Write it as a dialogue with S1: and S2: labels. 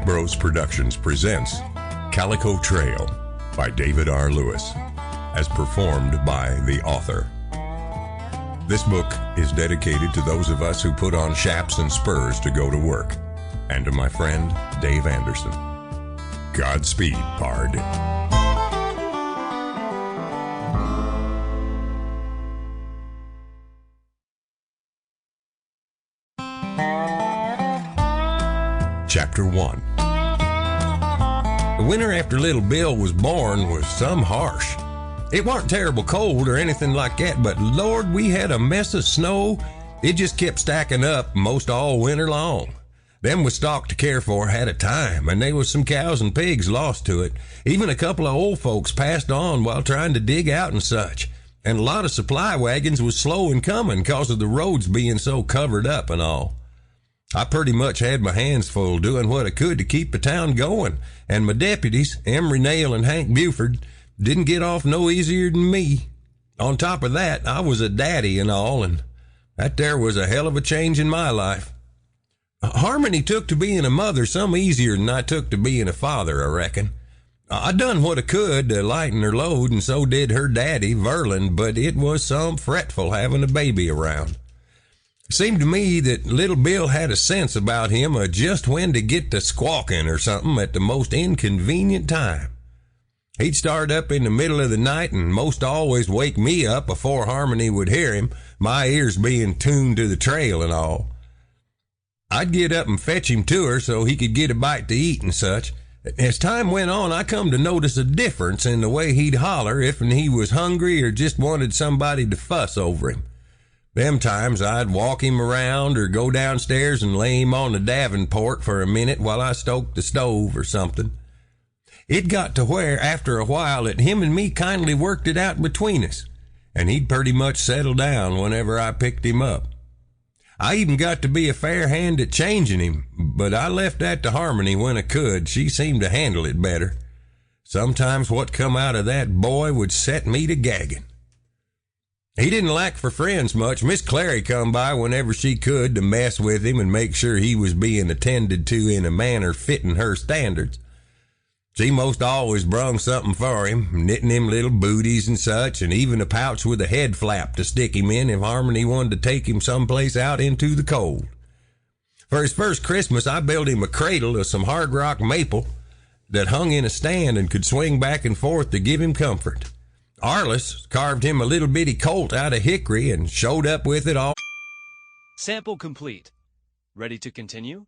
S1: Bros Productions presents Calico Trail by David R. Lewis, as performed by the author. This book is dedicated to those of us who put on chaps and spurs to go to work, and to my friend Dave Anderson. Godspeed, pard. Chapter 1. The winter after little Bill was born was some harsh. It weren't terrible cold or anything like that, but Lord, we had a mess of snow. It just kept stacking up most all winter long. Them with stock to care for had a time, and there was some cows and pigs lost to it. Even a couple of old folks passed on while trying to dig out and such. And a lot of supply wagons was slow in coming because of the roads being so covered up and all. I pretty much had my hands full doing what I could to keep the town going, and my deputies, Emery Nail and Hank Buford, didn't get off no easier than me. On top of that, I was a daddy and all, and that there was a hell of a change in my life. Harmony took to being a mother some easier than I took to being a father, I reckon. I done what I could to lighten her load, and so did her daddy, Verlin, but it was some fretful having a baby around. It seemed to me that little Bill had a sense about him of just when to get to squawking or something at the most inconvenient time. He'd start up in the middle of the night and most always wake me up before Harmony would hear him, my ears being tuned to the trail and all. I'd get up and fetch him to her so he could get a bite to eat and such. As time went on, I come to notice a difference in the way he'd holler if he was hungry or just wanted somebody to fuss over him. Them times I'd walk him around or go downstairs and lay him on the davenport for a minute while I stoked the stove or something. It got to where, after a while, that him and me kindly worked it out between us, and he'd pretty much settle down whenever I picked him up. I even got to be a fair hand at changing him, but I left that to Harmony when I could. She seemed to handle it better. Sometimes what come out of that boy would set me to gagging. He didn't lack for friends much. Miss Clary come by whenever she could to mess with him and make sure he was being attended to in a manner fitting her standards. She most always brung something for him, knitting him little booties and such, and even a pouch with a head flap to stick him in if Harmony wanted to take him someplace out into the cold. For his first Christmas, I built him a cradle of some hard rock maple that hung in a stand and could swing back and forth to give him comfort. Arliss carved him a little bitty colt out of hickory and showed up with it all.
S2: Sample complete. Ready to continue?